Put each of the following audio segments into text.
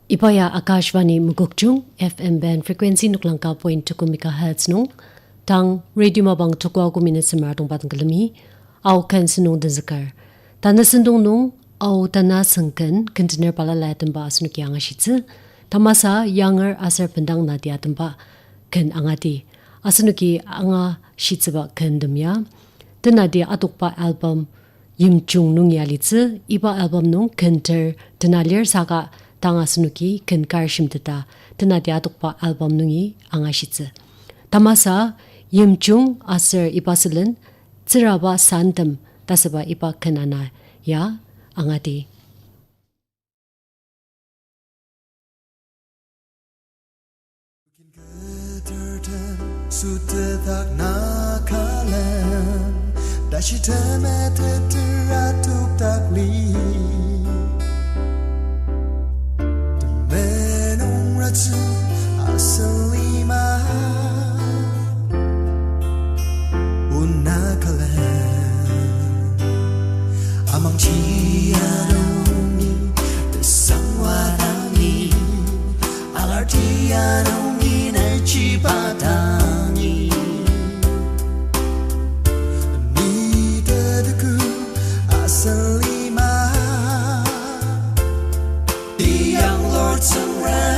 Ipaya Akashvani Mugukjung FM band frequency nuklangka point tukumika hertz nung tang radio mabang tukwa kumina simaratong patang kalami au kan sinung dan zakar tana sindung nung au tana sengken container pala latin ba sunuki anga shitsi tamasa younger asar pendang nadia tempa kan angati asunuki anga shitsi ba kan demya tana dia atukpa album Yimjung nung yalitsi iba album nung kenter tana lir saka tanga sunuki ken karshim tata tana dia tukpa album nungi anga shitse tamasa Yimjung aser ipasilen Tsüraba Santem tasaba ipa kanana ya angati sutetak nakalan dashi temete teratuk takli asalima unakalan amang cianongi desangwadangi alartianongi nacipatangi nidadaku asalima the young Lord surround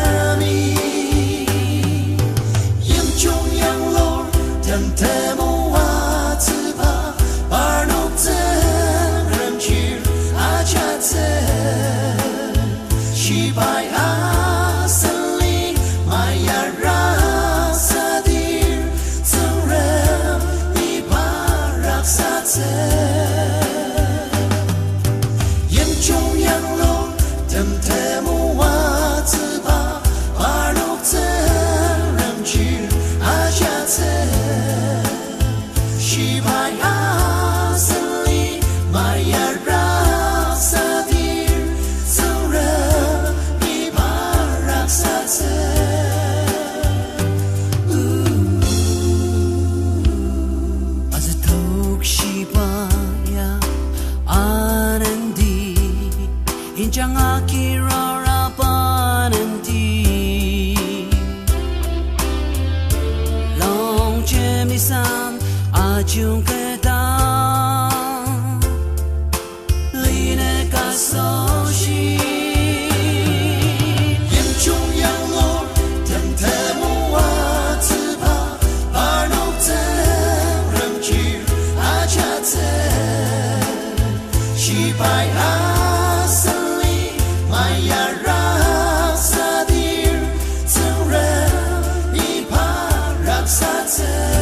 Tajung kedang line kasoshi Yimjung yang lo tentemu watiba barnok tem remjir ajate shibai asali mayara sadir tenrem iparak sate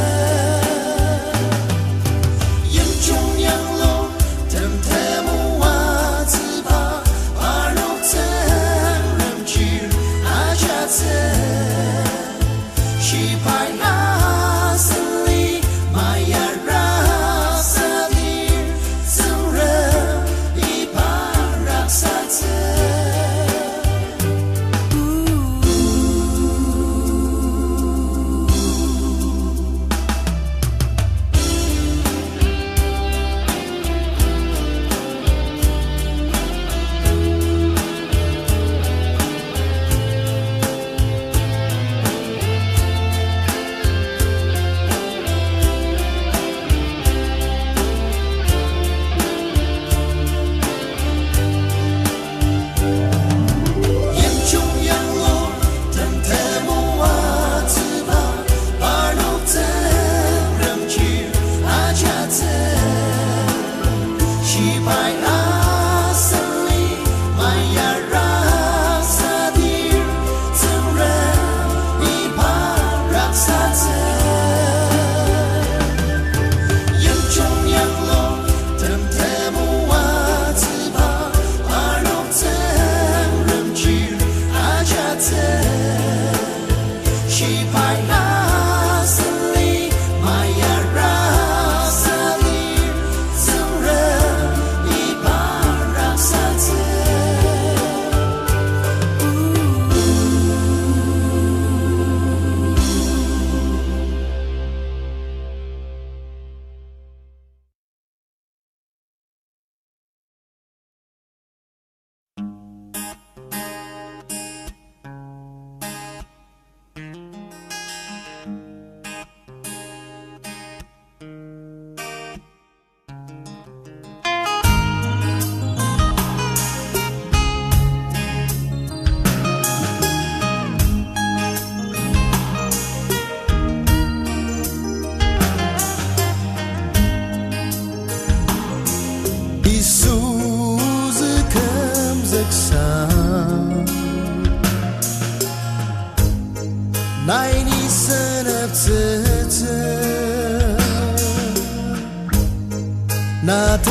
那的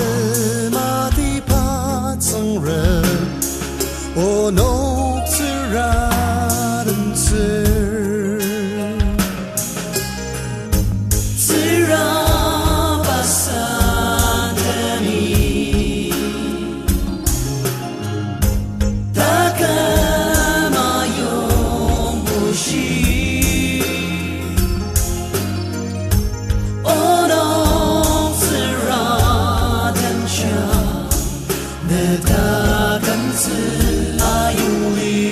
马的帕曾人，我弄自然子。Tsüraba Santem takkan mayong bushi onong seradan siya nagdagan sa ayuli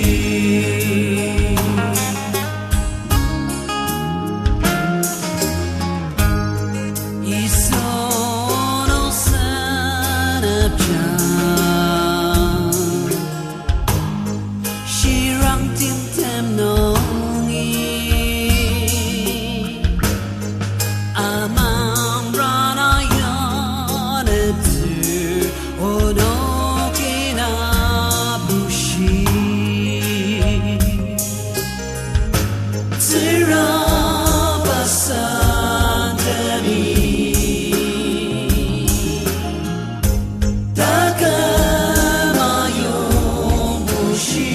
Tsüraba Santem takkan mayong bushi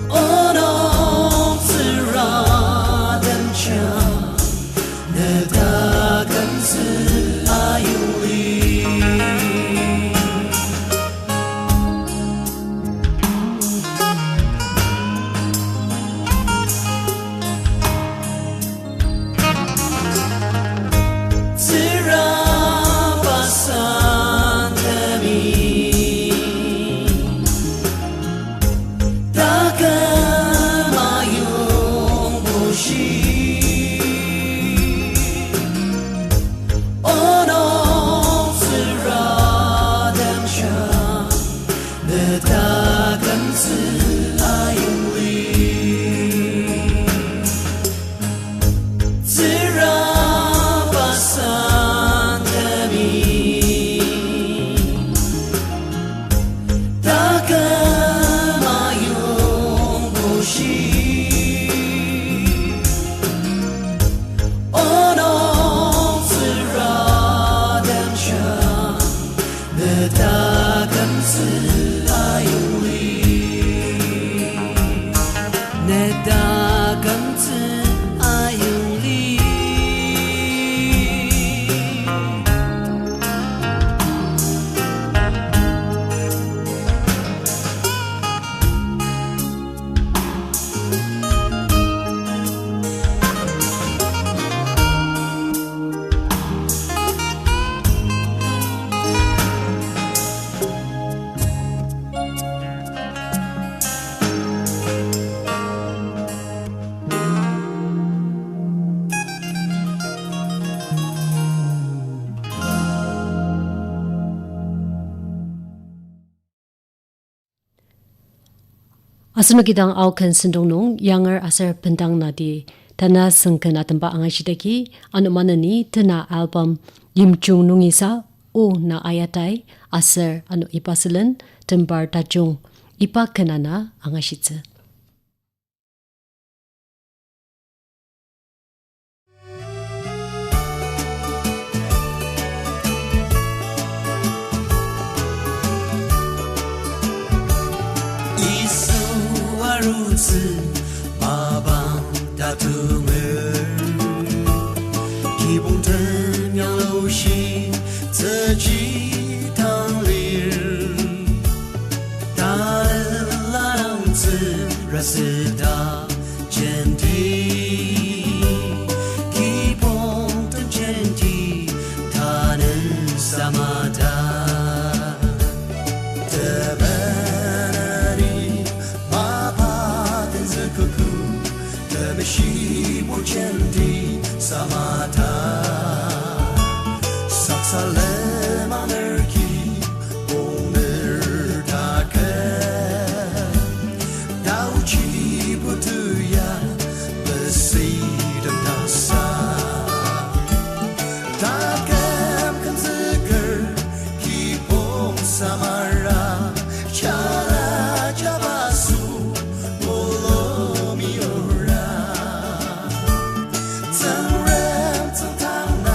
onong seradan siya nagdagan sa ayuli Tsüraba Santem takkan mayong bushi onong seradan siya nagdagan sa ayuli Tsüraba Santem takkan mayong bushi onong seradan siya nagdagan sa ayuli nagdagan sa ayuli Asuna kidang aukan sindong nung younger asar pendang nadi tana sengken atempa angashidaki anumana ni tena album Yimjung nung isa o na Ayatai asar anu ipasilen Tembar Tajung ipa kenana angashitse.如此八邦大土门，一蹦腾杨楼西，自己当里，大拉郎子热死大见地，一蹦腾见地，他能萨玛达。Candy samata saksalem anarki oner taken dauchi butuya besidem nasa takem kanzger kipom samara chala jabasu olomiora 曾人曾唐那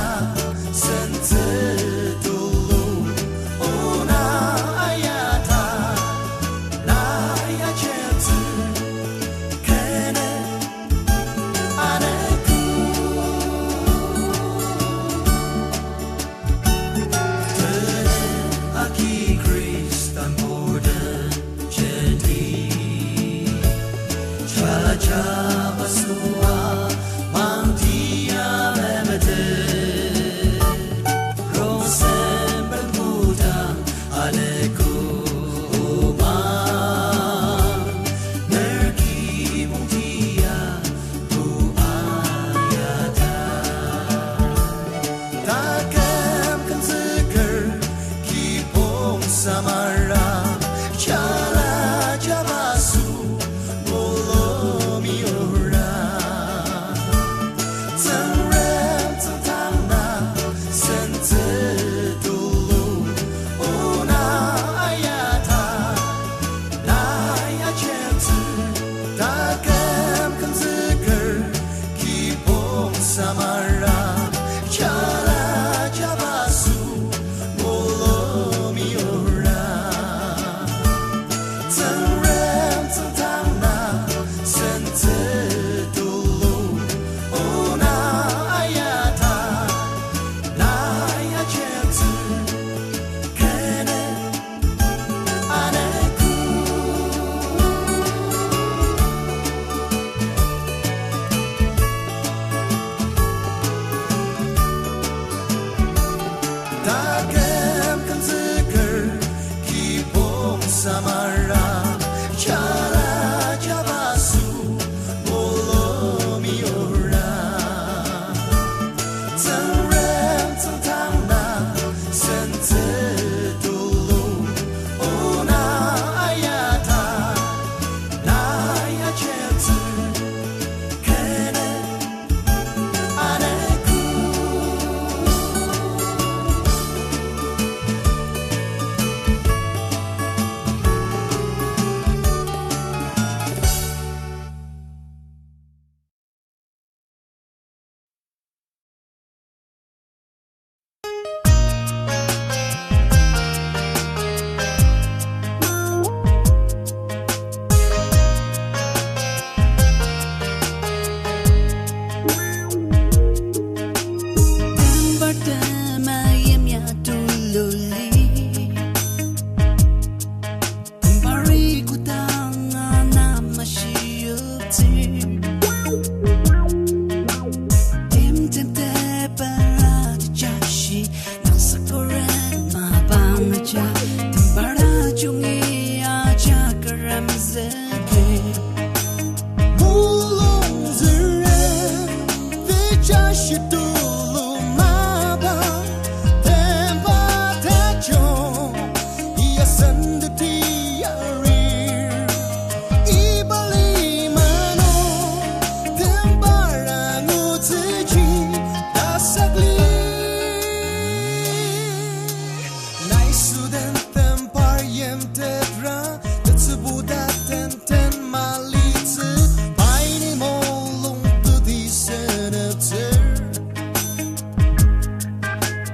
samara chala jabasu bolomi ora zanrem zantana sente dulu ona ayata na ya chenti takam kanziger kibom samara chala jabasu bolomi ora zanrem zantana sente dulu ona ayata na ya chenti kene aneku takam kanziger kibom samara chala jabasu bolomi ora zanrem zantana sente dulu ona ayata na ya chenti kene aneku Tembar yemya tululi Tembari kutanga na mashiyuti Temte para jashi Naksakuren mabanaja Tembar Tajung aja karamzeke Mulong zeren Vijashi dulu maba Tembar Tajung Ia sendiri arir Ibali mano Tembar ngutuji dasagli Nai sudan tembar yem tedra Tetsubudat ten malitsu Paini molung tudi senator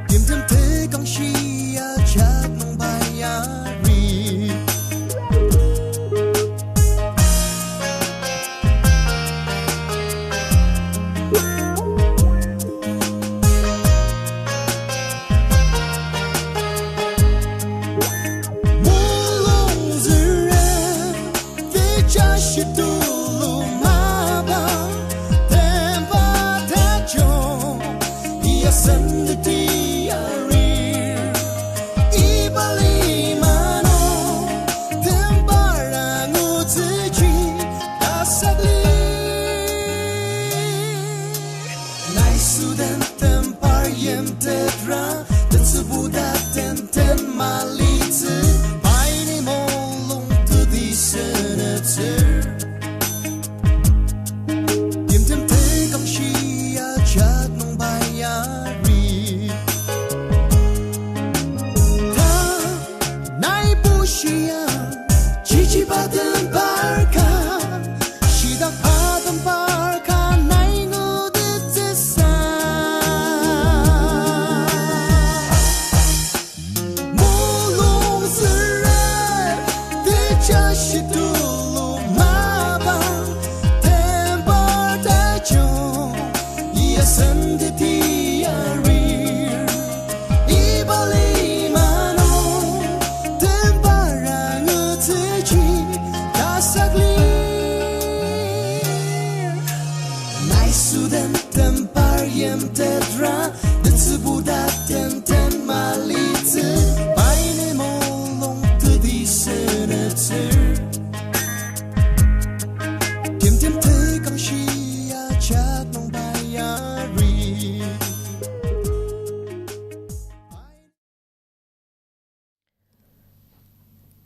Tim te kang shia chat nang bayari Mulong zeren Vijashi dulu maba Tembar Tajung Ia sendiri arir Ibali mano Tembar ngutuji dasagli Nai sudan tembar yem tedra Tetsubudat ten malitsu Paini molung tudi senator Tim te kang shia chat nang bayari Ta nai bushia Chichi badan barka Shidak badan barka Nai ngudutisa Mulong zeren Vijashi dulu maba Tembar Tajung Ia sendiri arir Ibali mano Tembar ngutuji dasagli Nai sudan tembar yem tedra Tetsubudat ten malitsu Paini molong tudi senator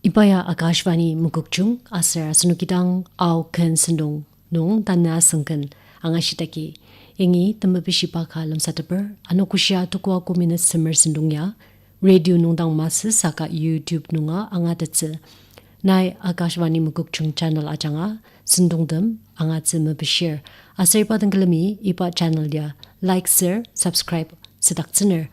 Ipaya Akashvani Mukukchung Asar Sunukitang Au Ken Sendong Nung Tana Sungkan Angashitaki Ingi Tamapishipa Kalam Sataper Anokusha Tukwa Kuminat Simmer Sendungya Radio Nungdang Mas Saka YouTube Nunga Angatatse Nai Akashvani Mukukchung Channel Ajanga Sendongdam Angatse Mabishir Asar Padangalami Ipa Channel Ya Like Sir Subscribe Sedaktsener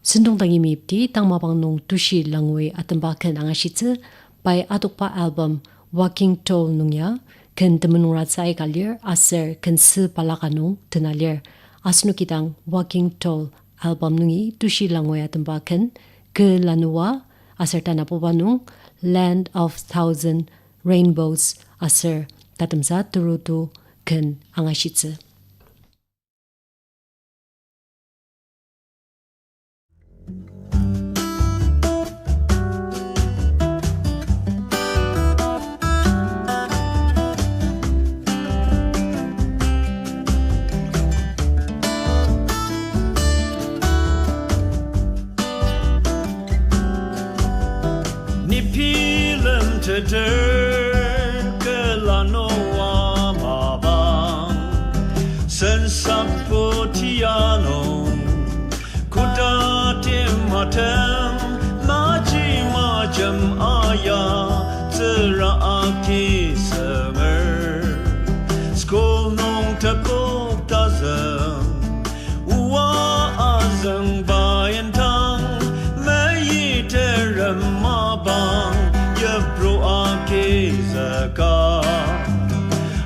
Sindong tangi mipti tang mabang nung Toshi Langu atambakan angashitse by Atokpa album Walking Tall nungya ken temenungrat sai kalir aser ken se palakanung tenalir asnukitang Walking Tall album nungi Toshi Langu atambakan ke Lanuwa aser tanapobanung Land of Thousand Rainbows aser tatamsa Terutu Ken angashitse ke Lanuwa mabang sensapotiano kuda timatem maji majam aya Tsüraba Santem skol nong tapok tazam uwa azang bayantang mayi teram mabang Bro ake zaka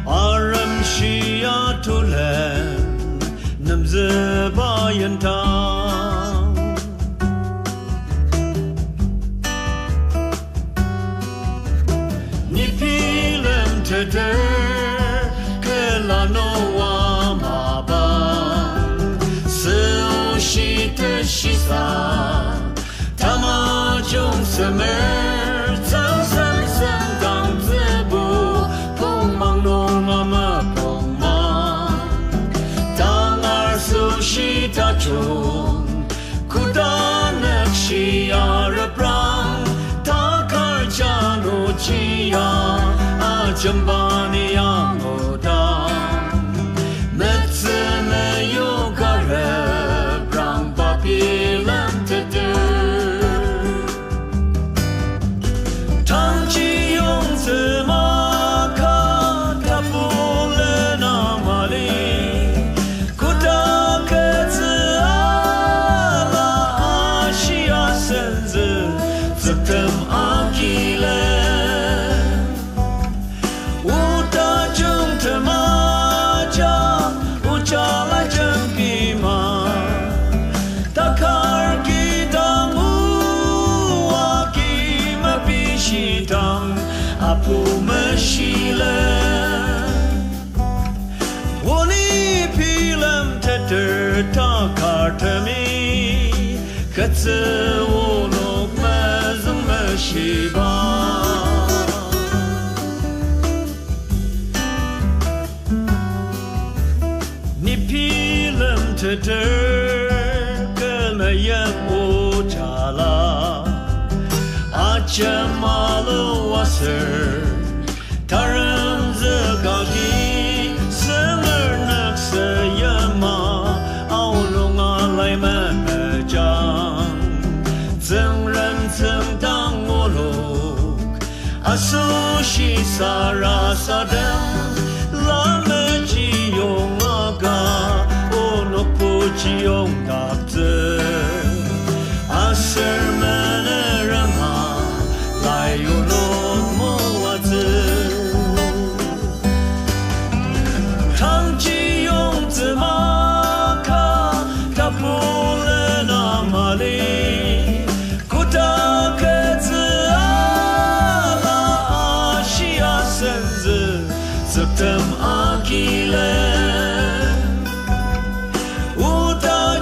aram shia tulen namze bayantang nipilem teder ke Lanuwa mabang seo shi te shisa tamajung semer Tajung kudanak shia prang takar jano chia ajambani angoda metsene yogare prang papilam tete tangji yong zema ka tapule namali Apu mashile Woni pilam teter takartami Katse wonok mazang mashiba Ni pilam teter Kalmayam ojala Ajamalu wasser Taram zakaki Semer naksa yama Aulunga laiman majang Zengren zengdang oluk Asushi sarasadam Lama jiyong aga Onok po jiyong dakze Aser manerama Layunok mo wazi Tangji yong zimaka Tapule namali Kuda kezi ala Ashia senzi Zeptem akile Uda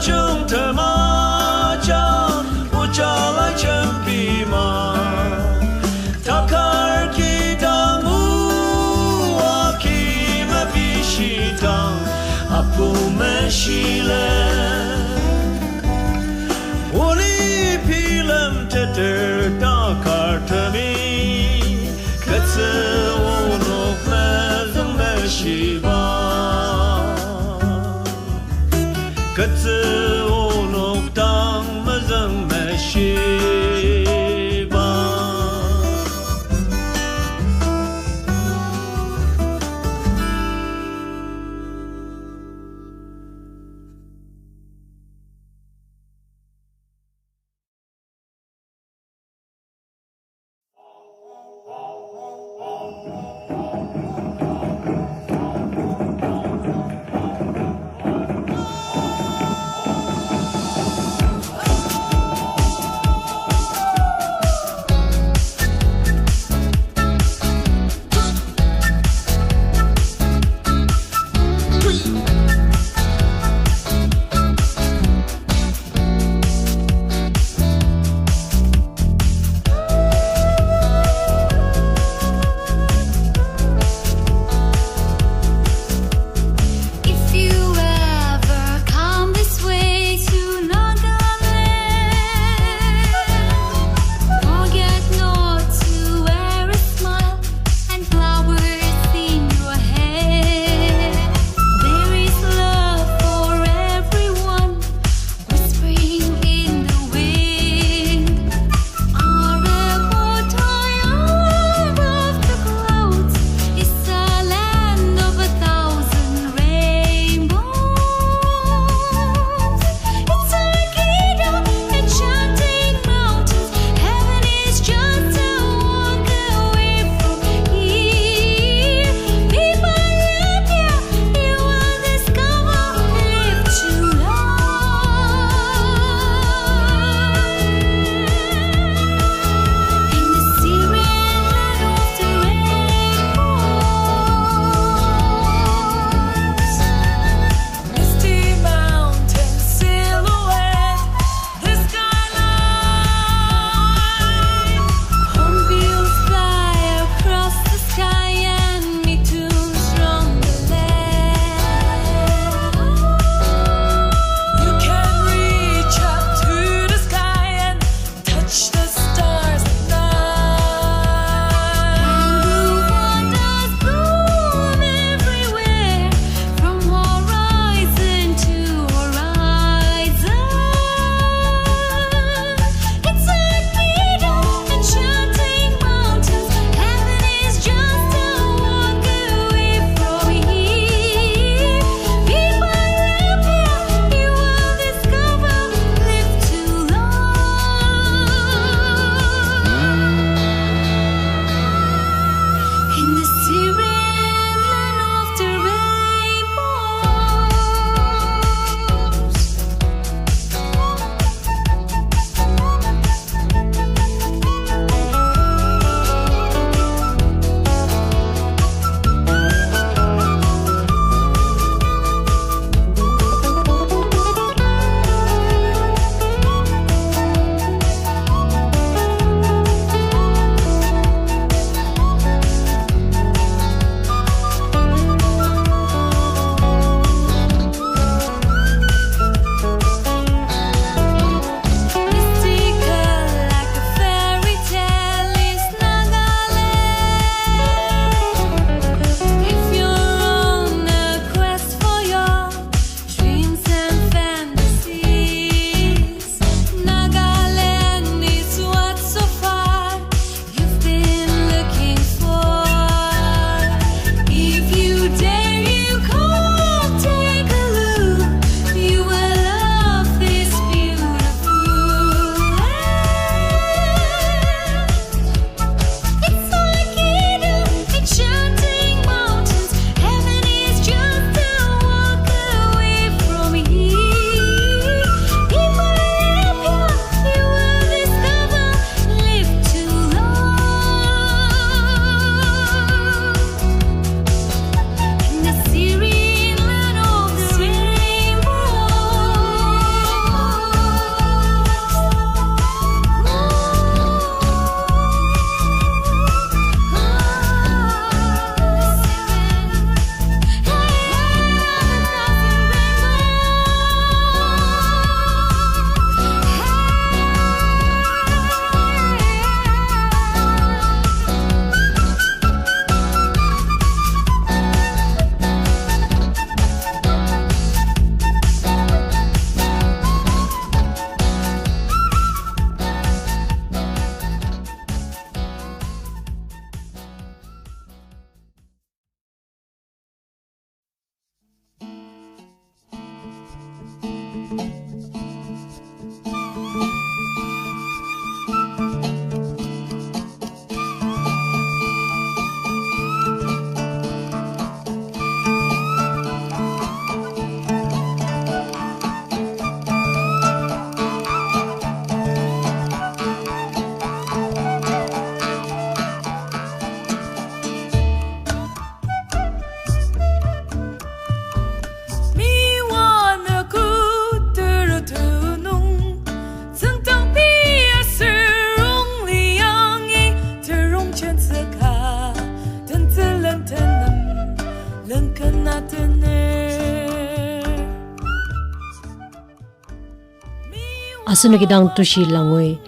asunagidang Toshi Langu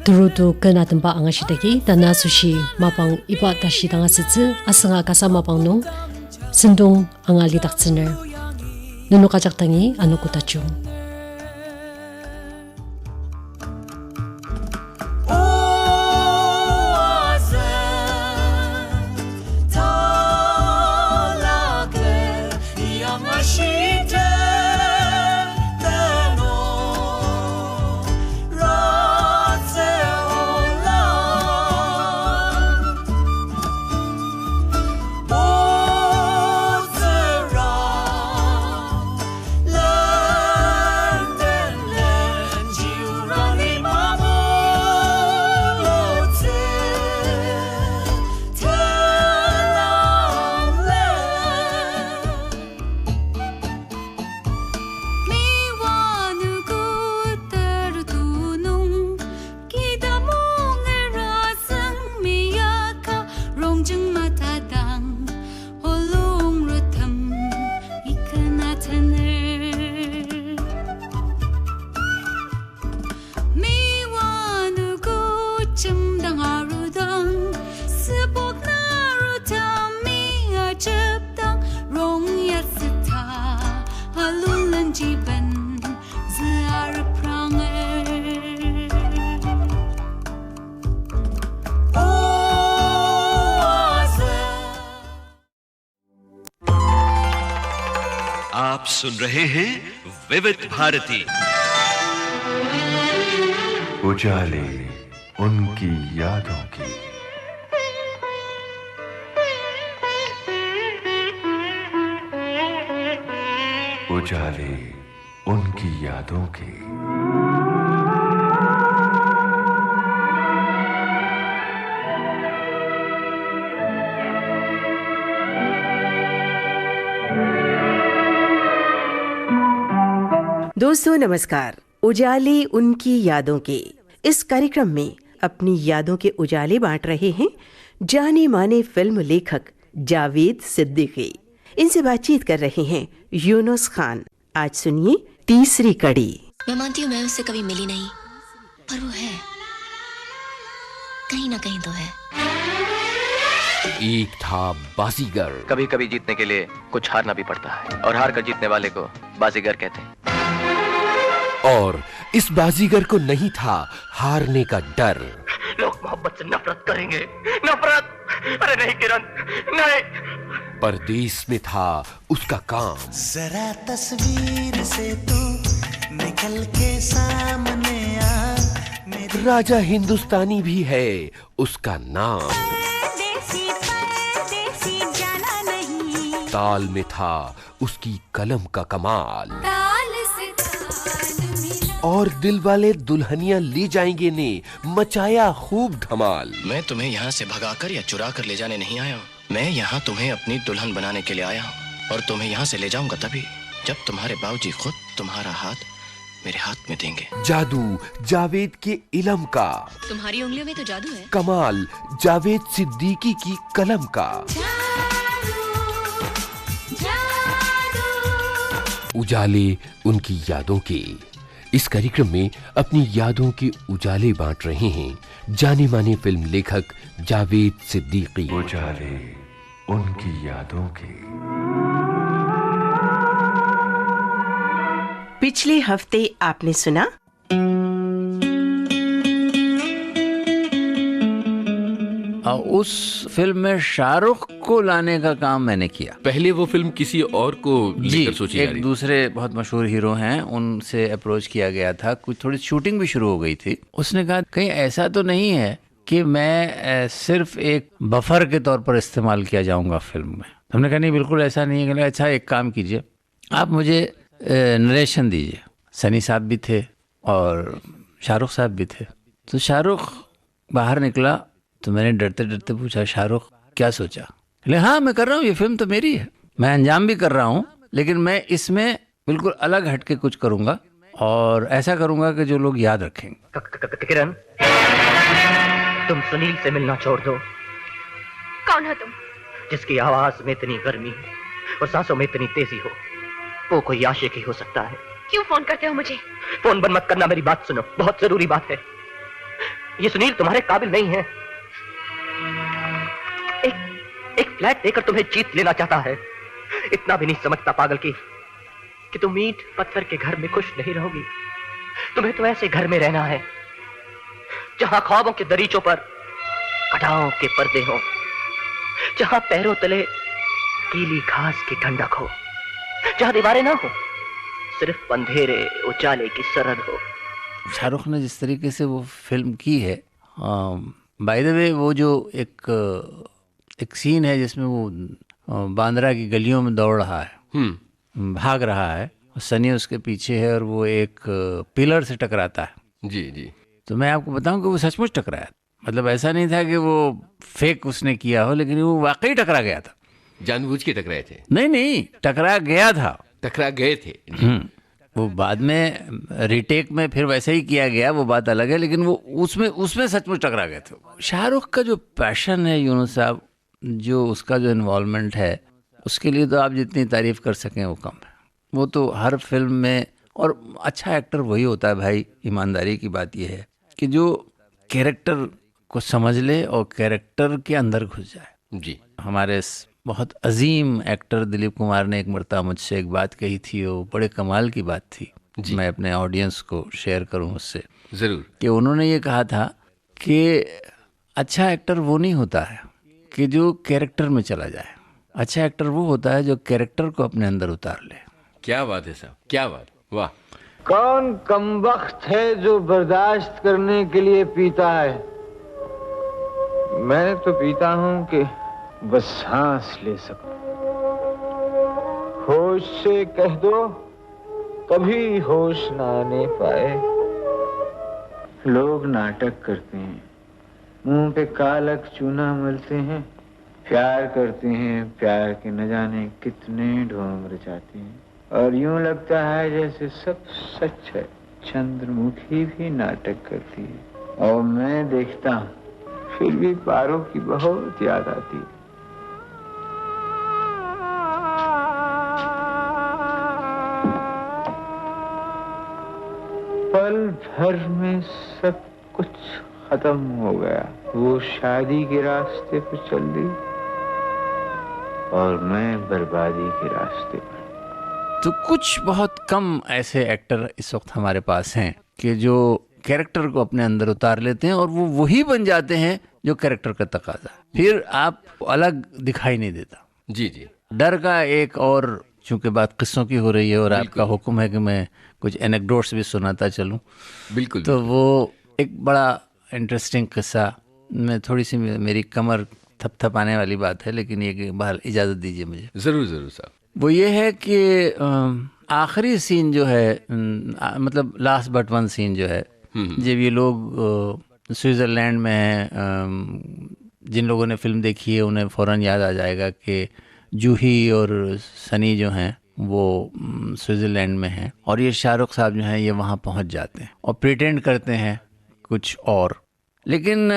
Terutu Ken atempa angashitaki tana sushi mapang iba tashi tanga sitsu asanga kasama pang nung sendung angali taktsiner nunu kajak tangi anu kutachung. आप सुन रहे हैं विविध भारती। उजाले उनकी यादों की। उजाले उनकी यादों की। दोस्तों नमस्कार। उजाले उनकी यादों के इस कार्यक्रम में अपनी यादों के उजाले बांट रहे हैं जाने माने फिल्म लेखक जावेद सिद्दीकी। इनसे बातचीत कर रहे हैं यूनुस खान। आज सुनिए तीसरी कड़ी। मैं मानती हूँ मैं उससे कभी मिली नहीं, पर वो है, कहीं ना कहीं तो है। एक था बाजीगर। कभी कभी जीतने के लिए कुछ हारना भी पड़ता है और हार कर जीतने वाले को बाजीगर कहते हैं। और इस बाजीगर को नहीं था हारने का डर। लोग मोहब्बत से नफरत करेंगे, नफरत। अरे नहीं किरण, नहीं। परदेश में था उसका काम। जरा तस्वीर से तू निकल के सामने आ। राजा हिंदुस्तानी भी है उसका नाम। ताल में था उसकी कलम का कमाल। और दिल वाले दुल्हनिया ले जाएंगे ने मचाया खूब धमाल। मैं तुम्हें यहाँ से भगाकर या चुरा कर ले जाने नहीं आया हूँ। मैं यहाँ तुम्हें अपनी दुल्हन बनाने के लिए आया हूँ और तुम्हें यहाँ से ले जाऊंगा तभी जब तुम्हारे बाबूजी खुद तुम्हारा हाथ मेरे हाथ में देंगे। जादू जावेद के इलम का। तुम्हारी उंगलियों में तो जादू है। कमाल जावेद सिद्दीकी की कलम का। उजाले उनकी यादों के इस कार्यक्रम में अपनी यादों के उजाले बांट रहे हैं जाने माने फिल्म लेखक जावेद सिद्दीकी। उजाले उनकी यादों के। पिछले हफ्ते आपने सुना उस फिल्म में शाहरुख को लाने का काम मैंने किया। पहले वो फिल्म किसी और को लेकर सोची जा रही थी। एक दूसरे बहुत मशहूर हीरो हैं, उनसे अप्रोच किया गया था। कुछ थोड़ी शूटिंग भी शुरू हो गई थी। उसने कहा कहीं ऐसा तो नहीं है कि मैं सिर्फ एक बफर के तौर पर इस्तेमाल किया जाऊंगा फिल्म में। हमने कहा नहीं, बिल्कुल ऐसा नहीं है। अच्छा एक काम कीजिए, आप मुझे नरेशन दीजिए। सनी साहब भी थे और शाहरुख साहब भी थे। तो शाहरुख बाहर निकला तो मैंने डरते डरते पूछा, शाहरुख क्या सोचा? हाँ मैं कर रहा हूँ, ये फिल्म तो मेरी है, मैं अंजाम भी कर रहा हूँ, लेकिन मैं इसमें बिल्कुल अलग हटके कुछ करूँगा और ऐसा करूँगा कि जो लोग याद रखेंगे। किरण, तुम सुनील से मिलना छोड़ दो। कौन हो तुम? जिसकी आवाज में इतनी गर्मी और सांसों में इतनी तेजी हो, वो कोई आशिक ही हो सकता है। क्यों फोन करते हो मुझे? फोन बंद मत करना, मेरी बात सुनो, बहुत जरूरी बात है। ये सुनील तुम्हारे काबिल नहीं है। एक फ्लैट देकर तुम्हें जीत लेना चाहता है। इतना भी नहीं समझता पागल कि तुम ईंट पत्थर के घर में खुश नहीं रहोगी। तुम्हें तो ऐसे घर में रहना है जहां ख्वाबों के दरीचों पर कटाओं के पर्दे हो, जहां पैरों तले गीली घास की ठंडक हो, जहां दीवारें ना हो, सिर्फ अंधेरे उजाले की सरहद हो। शाहरुख ने जिस तरीके से वो फिल्म की है, बाय द वे, वो जो एक सीन है जिसमें वो बांद्रा की गलियों में दौड़ रहा है, भाग रहा है, और सनी उसके पीछे है और वो एक पिलर से टकराता है। जी जी। तो मैं आपको बताऊं कि वो सचमुच टकराया, मतलब ऐसा नहीं था कि वो फेक उसने किया हो, लेकिन वो वाकई टकरा गया था। जानबूझ के टकराए थे? नहीं, टकरा गया था। टकरा गए थे। वो बाद में रीटेक में फिर वैसे ही किया गया, वो बात अलग है, लेकिन वो उसमें सचमुच टकरा गए थे। शाहरुख का जो पैशन है यूनुस साहब, जो उसका जो इन्वॉल्वमेंट है, उसके लिए तो आप जितनी तारीफ कर सकें वो कम है। वो तो हर फिल्म में, और अच्छा एक्टर वही होता है भाई, ईमानदारी की बात यह है कि जो कैरेक्टर को समझ ले और कैरेक्टर के अंदर घुस जाए। जी। हमारे बहुत अजीम एक्टर दिलीप कुमार ने एक मरतबा मुझसे एक बात कही थी, वो बड़े कमाल की बात थी। मैं अपने ऑडियंस को शेयर करूं उससे ज़रूर, कि उन्होंने ये कहा था कि अच्छा एक्टर वो नहीं होता है कि जो कैरेक्टर में चला जाए, अच्छा एक्टर वो होता है जो कैरेक्टर को अपने अंदर उतार ले। क्या बात है साहब, क्या बात, वाह। कौन कमबख्त है जो बर्दाश्त करने के लिए पीता है? मैं तो पीता हूं कि बस सांस ले सकूं। होश से कह दो, कभी होश ना आने पाए। लोग नाटक करते हैं, मुंह पे कालक चूना मलते हैं, प्यार करते हैं, प्यार के न जाने कितने ढोंग रचाते हैं, और यूं लगता है जैसे सब सच है। चंद्रमुखी भी नाटक करती है और मैं देखता हूं, फिर भी पारो की बहुत याद आती है। पल भर में सब कुछ खत्म हो गया। वो शादी के रास्ते पर चल दी और मैं बर्बादी के रास्ते पर। तो कुछ बहुत कम ऐसे एक्टर इस वक्त हमारे पास हैं कि जो कैरेक्टर को अपने अंदर उतार लेते हैं और वो वही बन जाते हैं जो कैरेक्टर का तकाजा, फिर आप अलग दिखाई नहीं देता। जी जी। डर का एक, और चूंकि बात किस्सों की हो रही है और आपका हुक्म है कि मैं कुछ एनेक्डोट्स भी सुनाता चलूं, बिल्कुल। तो वो एक बड़ा इंटरेस्टिंग किस्सा, में थोड़ी सी मेरी कमर थपथपाने वाली बात है, लेकिन ये कि बहरहाल इजाज़त दीजिए मुझे। ज़रूर ज़रूर साहब। वो ये है कि आखिरी सीन जो है, मतलब लास्ट बट वन सीन जो है, जब ये लोग स्विट्ज़रलैंड में हैं, जिन लोगों ने फिल्म देखी है उन्हें फ़ौरन याद आ जाएगा कि जूही और सनी जो हैं वो स्विट्ज़रलैंड में हैं, और ये शाहरुख साहब जो हैं ये वहाँ पहुँच जाते हैं और प्रिटेंड करते हैं कुछ और, लेकिन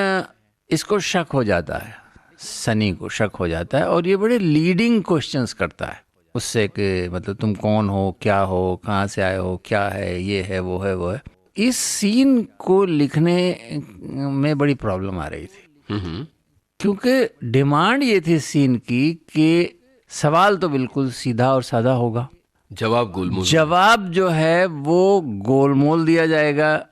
इसको शक हो जाता है, सनी को शक हो जाता है, और ये बड़े लीडिंग क्वेश्चंस करता है उससे कि मतलब तुम कौन हो, क्या हो, कहाँ से आए हो, क्या है, ये है, वो है, वो है। इस सीन को लिखने में बड़ी प्रॉब्लम आ रही थी, क्योंकि डिमांड ये थी सीन की कि सवाल तो बिल्कुल सीधा और सादा होगा, जवाब जो है वो गोलमोल दिया जाएगा,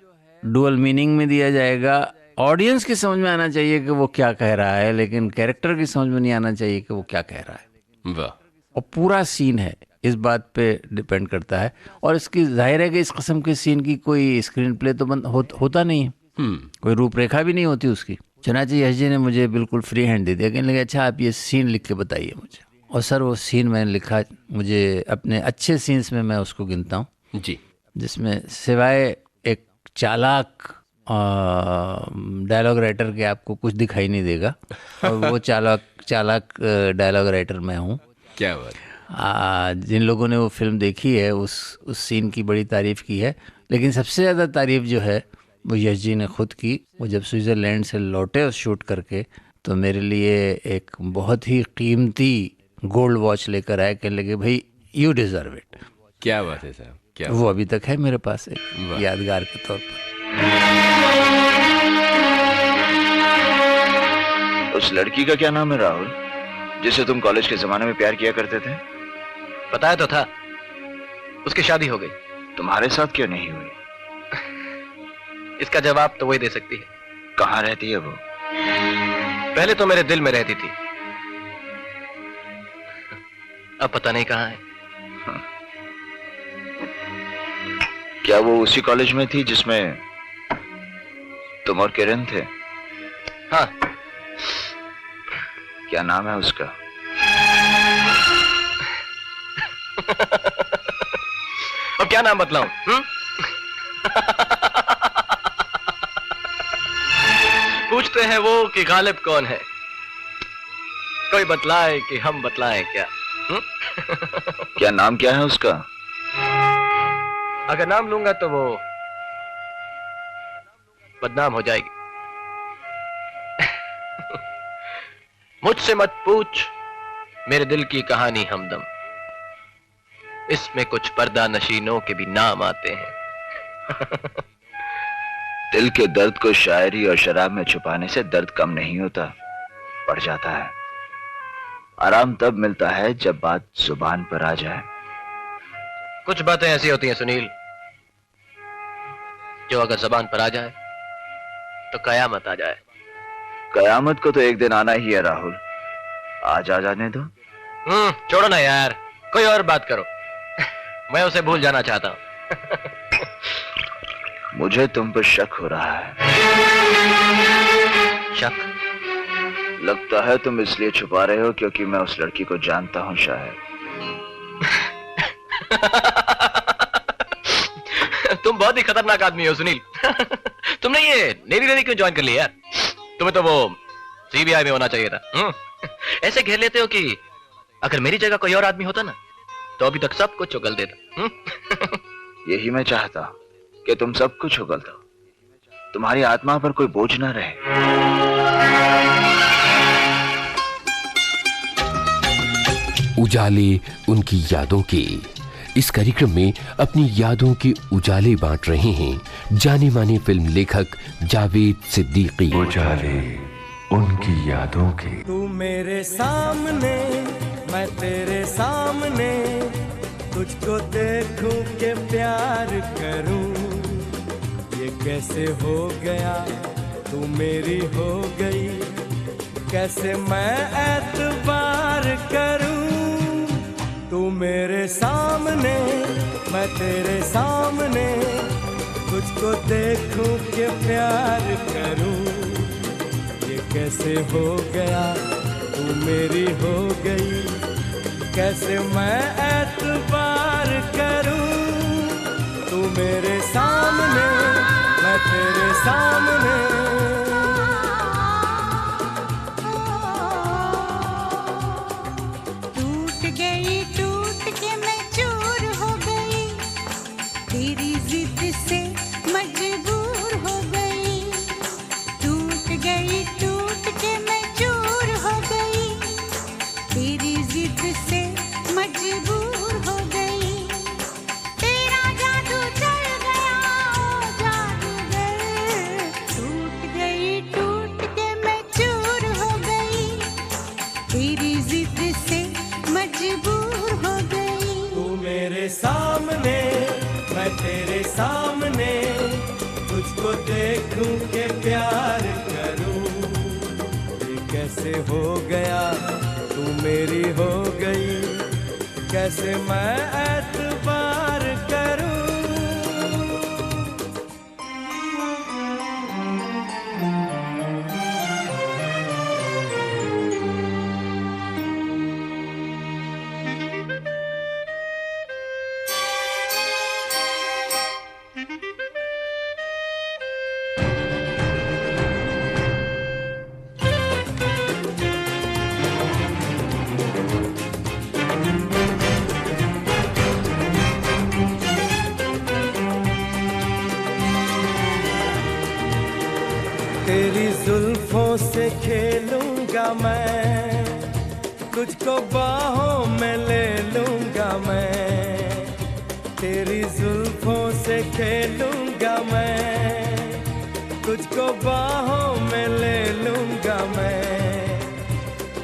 डुअल मीनिंग में दिया जाएगा। ऑडियंस की समझ में आना चाहिए कि वो क्या कह रहा है, लेकिन कैरेक्टर की समझ में नहीं आना चाहिए कि वो क्या कह रहा है। वाह। और पूरा सीन है इस बात पे डिपेंड करता है, और इसकी जाहिर है कि इस किस्म के सीन की कोई स्क्रीन प्ले तो होता नहीं है, कोई रूपरेखा भी नहीं होती उसकी। चुनाचे यश जी ने मुझे बिल्कुल फ्री हैंड दे दिया, कहने लगे अच्छा आप ये सीन लिख के बताइए मुझे। और सर वो सीन मैंने लिखा, मुझे अपने अच्छे सीन्स में मैं उसको गिनता हूँ जी, जिसमें सिवाय एक चालाक डायलॉग राइटर के आपको कुछ दिखाई नहीं देगा, और वो चालाक डायलॉग राइटर मैं हूँ। क्या बात। जिन लोगों ने वो फिल्म देखी है उस सीन की बड़ी तारीफ़ की है, लेकिन सबसे ज़्यादा तारीफ़ जो है वो यश जी ने खुद की। वो जब स्विट्ज़रलैंड से लौटे उस शूट करके, तो मेरे लिए एक बहुत ही कीमती गोल्ड वॉच लेकर आए, कहने लगे भाई यू डिज़र्व इट। क्या बात है साहब। वो अभी तक है मेरे पास एक यादगार के तौर पर। उस लड़की का क्या नाम है राहुल, जिसे तुम कॉलेज के जमाने में प्यार किया करते थे? बताया तो था, उसकी शादी हो गई। तुम्हारे साथ क्यों नहीं हुई? इसका जवाब तो वही दे सकती है। कहाँ रहती है वो? पहले तो मेरे दिल में रहती थी, अब पता नहीं कहाँ है। क्या वो उसी कॉलेज में थी जिसमें तुम और किरण थे? हाँ। क्या नाम है उसका? अब क्या नाम बतलाऊं? पूछते हैं वो कि गालिब कौन है, कोई बतलाए कि हम बतलाएं क्या? क्या नाम क्या है उसका? अगर नाम लूंगा तो वो बदनाम हो जाएगी। मुझसे मत पूछ मेरे दिल की कहानी हमदम, इसमें कुछ पर्दा नशीनों के भी नाम आते हैं। दिल के दर्द को शायरी और शराब में छुपाने से दर्द कम नहीं होता, बढ़ जाता है। आराम तब मिलता है जब बात जुबान पर आ जाए। कुछ बातें ऐसी होती हैं सुनील, जो अगर जुबान पर आ जाए तो कयामत आ जाए। कयामत को तो एक दिन आना ही है राहुल, आज आ जाने दो। छोड़ो ना यार, कोई और बात करो। मैं उसे भूल जाना चाहता हूं। मुझे तुम पर शक हो रहा है। शक? लगता है तुम इसलिए छुपा रहे हो क्योंकि मैं उस लड़की को जानता हूं शायद। तुम बहुत ही खतरनाक आदमी हो सुनील। तुमने ये नेवी वेवी क्यों ज्वाइन कर लिया यार? तुम्हें तो वो सीबीआई में होना चाहिए था। ऐसे घेर लेते हो कि अगर मेरी जगह कोई और आदमी होता ना तो अभी तक सब कुछ उगल देता। यही मैं चाहता कि तुम सब कुछ उगल दो, तुम्हारी आत्मा पर कोई बोझ ना रहे। उजाले उनकी यादों के इस कार्यक्रम में अपनी यादों के उजाले बांट रहे हैं जाने माने फिल्म लेखक जावेद सिद्दीकी। उजाले उनकी यादों के। तू मेरे सामने, मैं तेरे सामने, तुझको देखूं के प्यार करूं, ये कैसे हो गया, तू मेरी हो गई, कैसे मैं एतबार करूं। तू मेरे सामने, मैं तेरे सामने, तुझको देखूं के प्यार करूं, ये कैसे हो गया, तू मेरी हो गई, कैसे मैं एतबार करूं। तू मेरे सामने, मैं तेरे सामने, टूट के मैं चूर हो गई, तेरी जिद से मजबूर हो गई। टूट के मैं चूर हो गई, तेरी जिद से मजबूर हो गई। तेरा जादू चल गया ओ जादूगर, टूट के मैं चूर हो गई, तेरी जिद से मजबूर हो गई। तू मेरे सामने, मैं तेरे सामने, तुझको देखूं के प्यार करूं, ये कैसे हो गया, तू मेरी हो गई, कैसे मैं एतबार करूं। तेरी जुल्फों से खेलूंगा मैं, तुझको बाहों में ले लूंगा मैं, तेरी जुल्फों से खेलूंगा मैं, तुझको बाहों में ले लूंगा मैं।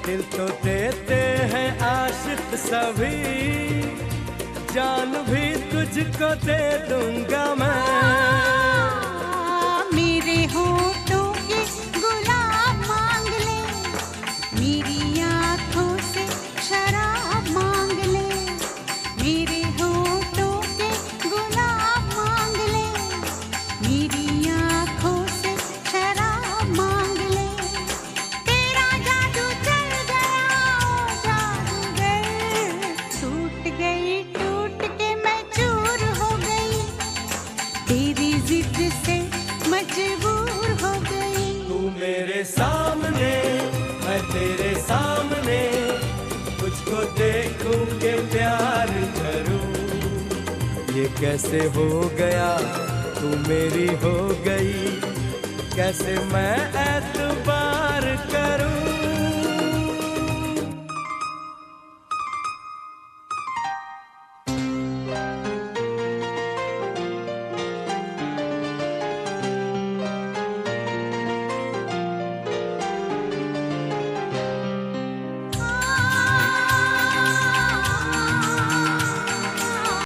दिल तो देते हैं आशिक सभी, जान भी तुझको दे दूंगा मैं। मेरे होठों के गुलाब मांग ले, मेरी आँखों से शराब मांग ले। मेरे होठों के गुलाब मांग ले, मेरी आँखों से शराब मांग ले। तेरा जादू चल गया जादूगर, टूट के मैं चूर हो गई, तेरी जिद से मजबूर हो गई। तू मेरे सामने, मैं तेरे सामने, तुझको देखूं के प्यार करूं। ये कैसे हो गया, तू मेरी हो गई, कैसे मैं